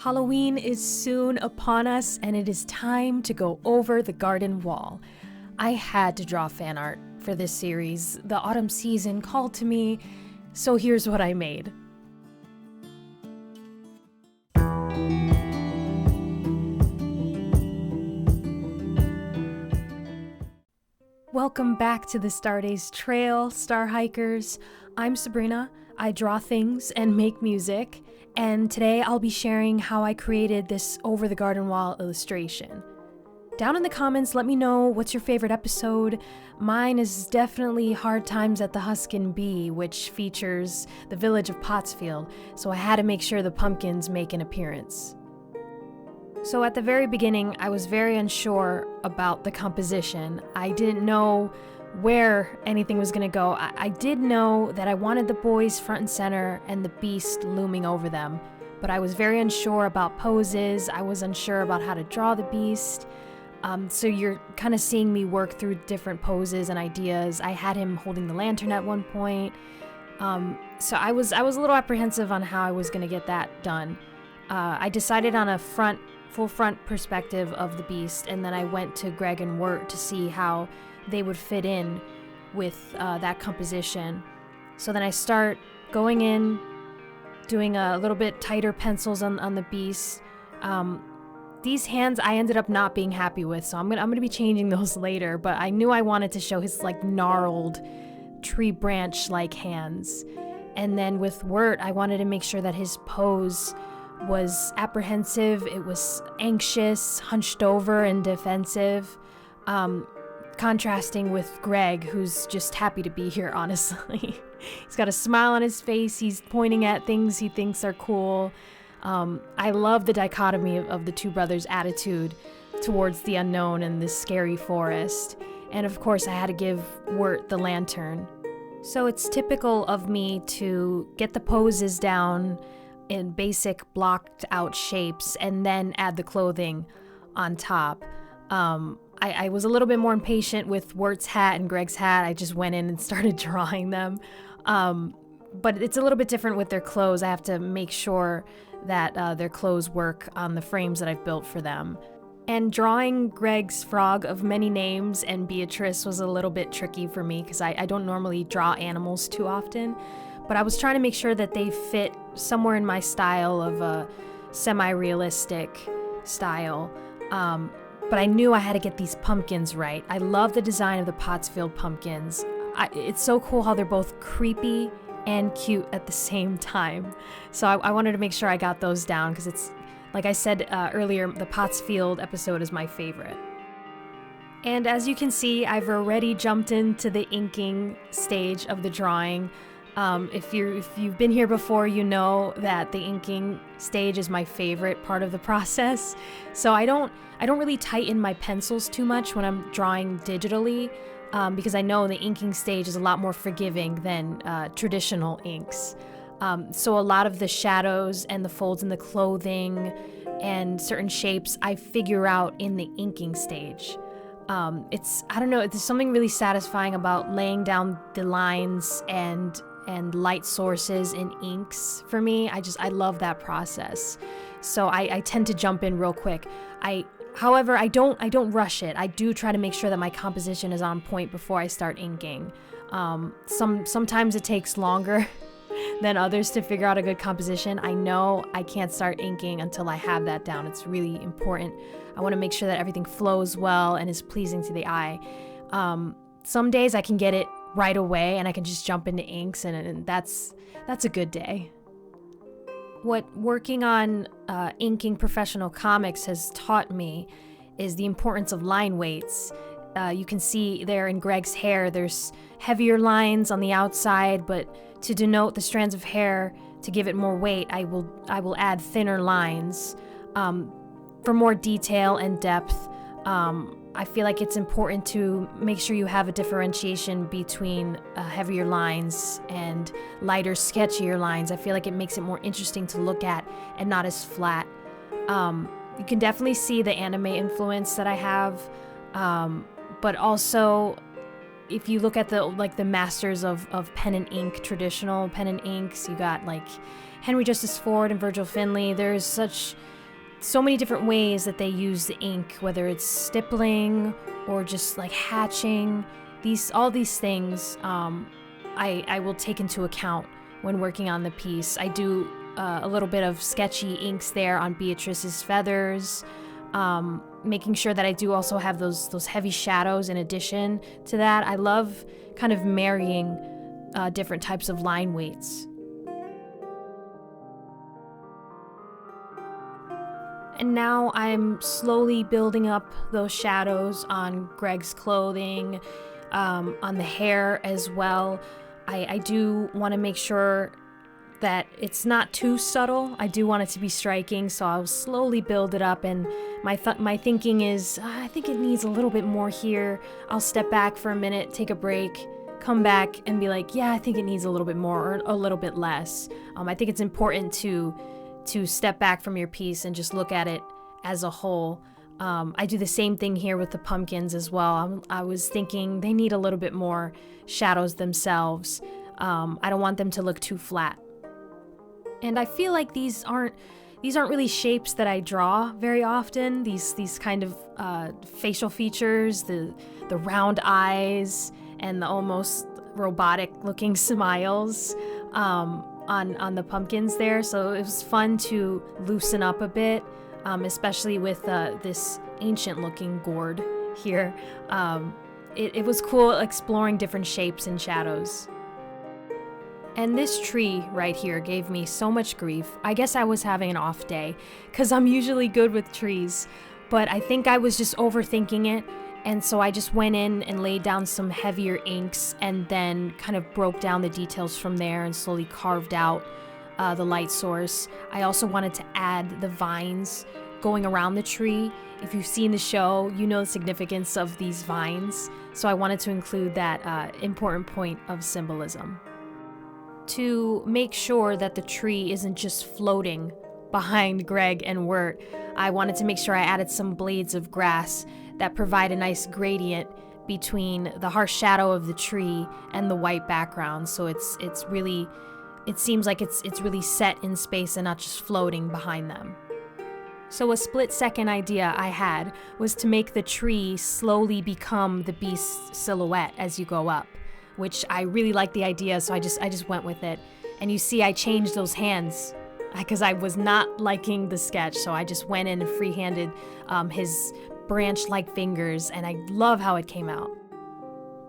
Halloween is soon upon us, and it is time to go over the garden wall. I had to draw fan art for this series. The autumn season called to me, so here's what I made. Welcome back to the Stardazed Trail, Star Hikers. I'm Sabrina. I draw things and make music, and today I'll be sharing how I created this over the garden wall illustration. Down in the comments, let me know what's your favorite episode. Mine is definitely Hard Times at the Huskin Bee, which features the village of Pottsfield, so I had to make sure the pumpkins make an appearance. So at the very beginning, I was very unsure about the composition. I didn't know where anything was going to go. I did know that I wanted the boys front and center and the beast looming over them, but I was very unsure about poses. I was unsure about how to draw the beast. So you're kind of seeing me work through different poses and ideas. I had him holding the lantern at one point. So I was a little apprehensive on how I was going to get that done. I decided on a full front perspective of the beast, and then I went to Greg and Wirt to see how they would fit in with that composition. So then I start going in, doing a little bit tighter pencils on the beast. These hands I ended up not being happy with, so I'm gonna be changing those later, but I knew I wanted to show his like gnarled tree branch like hands. And then with Wirt, I wanted to make sure that his pose was apprehensive, it was anxious, hunched over, and defensive, contrasting with Greg, who's just happy to be here, honestly. He's got a smile on his face, he's pointing at things he thinks are cool. I love the dichotomy of the two brothers' attitude towards the unknown and this scary forest. And of course, I had to give Wirt the lantern. So it's typical of me to get the poses down in basic blocked out shapes and then add the clothing on top. I was a little bit more impatient with Wirt's hat and Greg's hat. I just went in and started drawing them. But it's a little bit different with their clothes. I have to make sure that their clothes work on the frames that I've built for them. And drawing Greg's frog of many names and Beatrice was a little bit tricky for me because I don't normally draw animals too often. But I was trying to make sure that they fit somewhere in my style of a semi-realistic style. But I knew I had to get these pumpkins right. I love the design of the Pottsfield pumpkins. It's so cool how they're both creepy and cute at the same time. So I wanted to make sure I got those down because it's, like I said earlier, the Pottsfield episode is my favorite. And as you can see, I've already jumped into the inking stage of the drawing. If you've been here before, you know that the inking stage is my favorite part of the process. So I don't really tighten my pencils too much when I'm drawing digitally, because I know the inking stage is a lot more forgiving than traditional inks. So a lot of the shadows and the folds in the clothing and certain shapes I figure out in the inking stage. I don't know, there's something really satisfying about laying down the lines and light sources in inks for me. I love that process. So I tend to jump in real quick. However, I don't rush it. I do try to make sure that my composition is on point before I start inking. Sometimes it takes longer than others to figure out a good composition. I know I can't start inking until I have that down. It's really important. I want to make sure that everything flows well and is pleasing to the eye. Some days I can get it right away and I can just jump into inks, and that's a good day. What working on inking professional comics has taught me is the importance of line weights. You can see there in Greg's hair, there's heavier lines on the outside, but to denote the strands of hair, to give it more weight, I will add thinner lines for more detail and depth. I feel like it's important to make sure you have a differentiation between heavier lines and lighter, sketchier lines. I feel like it makes it more interesting to look at and not as flat. You can definitely see the anime influence that I have, but also if you look at the masters of pen and ink, traditional pen and inks, you got like Henry Justice Ford and Virgil Finlay. There's such so many different ways that they use the ink, whether it's stippling or just like hatching. All these things I will take into account when working on the piece. I do a little bit of sketchy inks there on Beatrice's feathers, making sure that I do also have those heavy shadows in addition to that. I love kind of marrying different types of line weights. And now I'm slowly building up those shadows on Greg's clothing, on the hair as well. I do want to make sure that it's not too subtle. I do want it to be striking, so I'll slowly build it up, and my thinking is, I think it needs a little bit more here. I'll step back for a minute, take a break, come back and be like, yeah, I think it needs a little bit more or a little bit less. I think it's important to step back from your piece and just look at it as a whole. I do the same thing here with the pumpkins as well. I was thinking they need a little bit more shadows themselves. I don't want them to look too flat. And I feel like these aren't really shapes that I draw very often. These kind of facial features, the round eyes and the almost robotic looking smiles on the pumpkins there. So it was fun to loosen up a bit, especially with this ancient looking gourd here. It was cool exploring different shapes and shadows. And this tree right here gave me so much grief. I guess I was having an off day, because I'm usually good with trees, but I think I was just overthinking it, and so I just went in and laid down some heavier inks and then kind of broke down the details from there and slowly carved out the light source. I also wanted to add the vines going around the tree. If you've seen the show, you know the significance of these vines, so I wanted to include that important point of symbolism. To make sure that the tree isn't just floating behind Greg and Wirt, I wanted to make sure I added some blades of grass that provide a nice gradient between the harsh shadow of the tree and the white background. So it seems like it's really set in space and not just floating behind them. So a split-second idea I had was to make the tree slowly become the beast's silhouette as you go up, which I really liked the idea, so I just went with it. And you see I changed those hands because I was not liking the sketch, so I just went in and freehanded his branch-like fingers, and I love how it came out.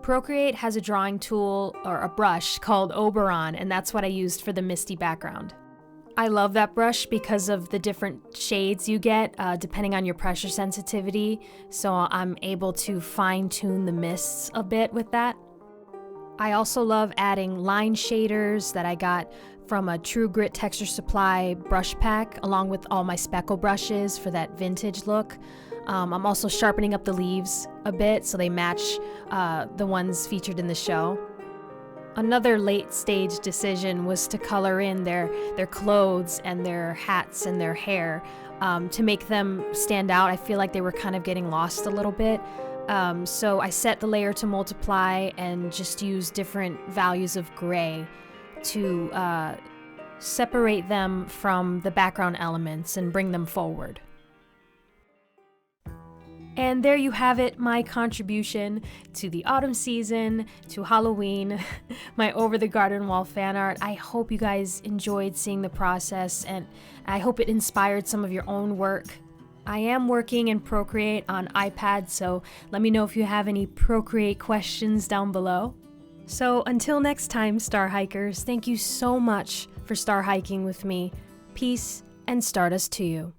Procreate has a drawing tool or a brush called Oberon, and that's what I used for the misty background. I love that brush because of the different shades you get depending on your pressure sensitivity, so I'm able to fine-tune the mists a bit with that. I also love adding line shaders that I got from a True Grit Texture Supply brush pack, along with all my speckle brushes for that vintage look. I'm also sharpening up the leaves a bit so they match the ones featured in the show. Another late stage decision was to color in their clothes and their hats and their hair to make them stand out. I feel like they were kind of getting lost a little bit. So I set the layer to multiply and just use different values of gray to separate them from the background elements and bring them forward. And there you have it, my contribution to the autumn season, to Halloween, my Over the Garden Wall fan art. I hope you guys enjoyed seeing the process, and I hope it inspired some of your own work. I am working in Procreate on iPad, so let me know if you have any Procreate questions down below. So until next time, Star Hikers, thank you so much for star hiking with me. Peace and Stardust to you.